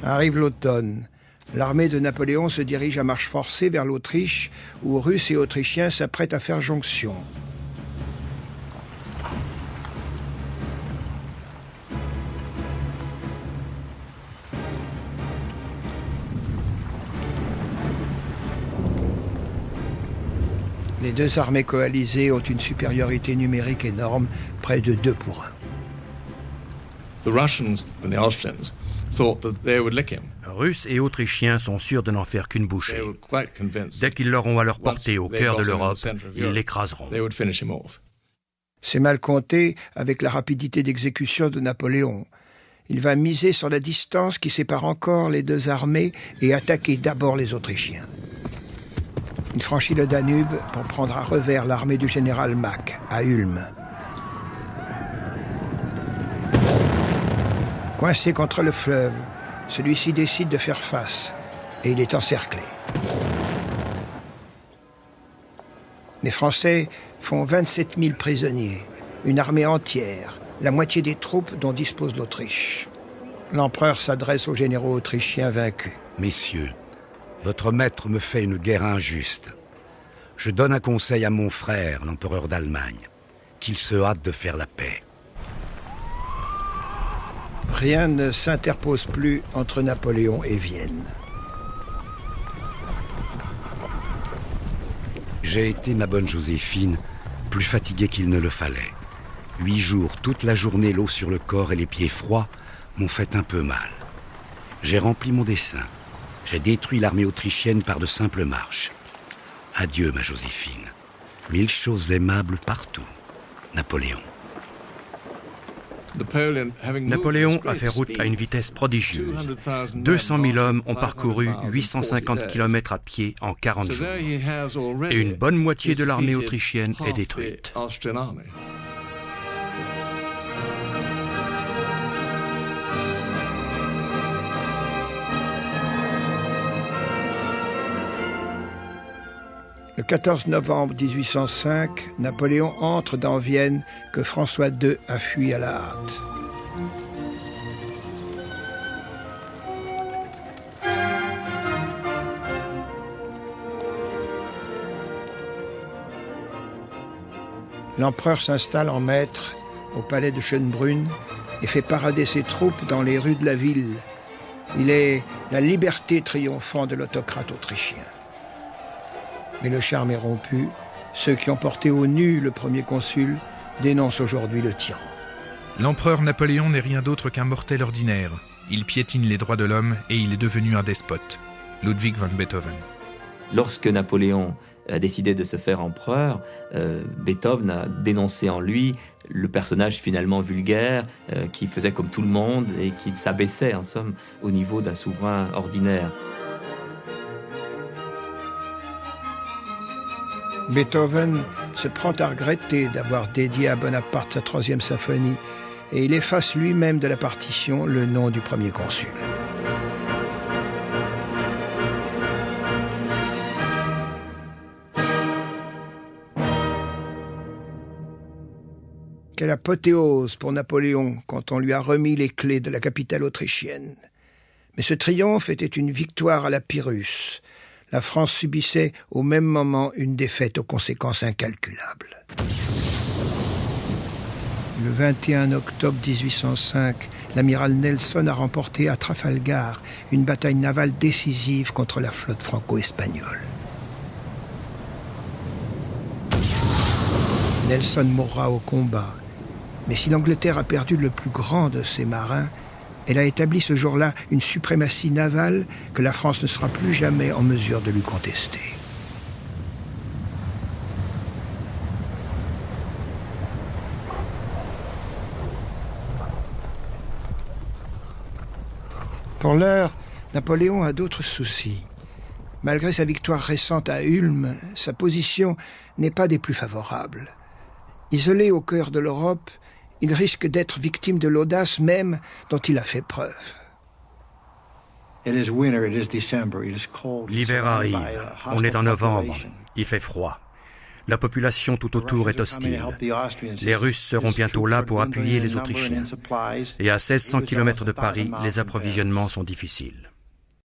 Arrive l'automne. L'armée de Napoléon se dirige à marche forcée vers l'Autriche, où Russes et Autrichiens s'apprêtent à faire jonction. Les deux armées coalisées ont une supériorité numérique énorme, près de 2 pour 1. The Russians and the Austrians thought that they would lick him. Russes et Autrichiens sont sûrs de n'en faire qu'une bouchée. They were quite convinced. Dès qu'ils l'auront à leur portée au cœur de l'Europe, ils l'écraseront. They would finish him off. C'est mal compté avec la rapidité d'exécution de Napoléon. Il va miser sur la distance qui sépare encore les deux armées et attaquer d'abord les Autrichiens. Il franchit le Danube pour prendre à revers l'armée du général Mack à Ulm. Coincé contre le fleuve, celui-ci décide de faire face et il est encerclé. Les Français font 27 000 prisonniers, une armée entière, la moitié des troupes dont dispose l'Autriche. L'empereur s'adresse aux généraux autrichiens vaincus. Messieurs, votre maître me fait une guerre injuste. Je donne un conseil à mon frère, l'empereur d'Allemagne, qu'il se hâte de faire la paix. Rien ne s'interpose plus entre Napoléon et Vienne. J'ai été, ma bonne Joséphine, plus fatigué qu'il ne le fallait. 8 jours, toute la journée, l'eau sur le corps et les pieds froids m'ont fait un peu mal. J'ai rempli mon dessein. J'ai détruit l'armée autrichienne par de simples marches. Adieu, ma Joséphine. 1000 choses aimables partout. Napoléon. Napoléon a fait route à une vitesse prodigieuse. 200 000 hommes ont parcouru 850 km à pied en 40 jours. Et une bonne moitié de l'armée autrichienne est détruite. Le 14 novembre 1805, Napoléon entre dans Vienne que François II a fui à la hâte. L'empereur s'installe en maître au palais de Schönbrunn et fait parader ses troupes dans les rues de la ville. Il est la liberté triomphant de l'autocrate autrichien. Mais le charme est rompu. Ceux qui ont porté au nu le premier consul dénoncent aujourd'hui le tyran. L'empereur Napoléon n'est rien d'autre qu'un mortel ordinaire. Il piétine les droits de l'homme et il est devenu un despote. Ludwig van Beethoven. Lorsque Napoléon a décidé de se faire empereur, Beethoven a dénoncé en lui le personnage finalement vulgaire qui faisait comme tout le monde et qui s'abaissait en somme au niveau d'un souverain ordinaire. Beethoven se prend à regretter d'avoir dédié à Bonaparte sa 3e symphonie et il efface lui-même de la partition le nom du premier consul. Quelle apothéose pour Napoléon quand on lui a remis les clés de la capitale autrichienne. Mais ce triomphe était une victoire à la Pyrrhus. La France subissait au même moment une défaite aux conséquences incalculables. Le 21 octobre 1805, l'amiral Nelson a remporté à Trafalgar une bataille navale décisive contre la flotte franco-espagnole. Nelson mourra au combat, mais si l'Angleterre a perdu le plus grand de ses marins, elle a établi ce jour-là une suprématie navale que la France ne sera plus jamais en mesure de lui contester. Pour l'heure, Napoléon a d'autres soucis. Malgré sa victoire récente à Ulm, sa position n'est pas des plus favorables. Isolé au cœur de l'Europe, il risque d'être victime de l'audace même dont il a fait preuve. L'hiver arrive, on est en novembre, il fait froid. La population tout autour est hostile. Les Russes seront bientôt là pour appuyer les Autrichiens. Et à 1600 km de Paris, les approvisionnements sont difficiles.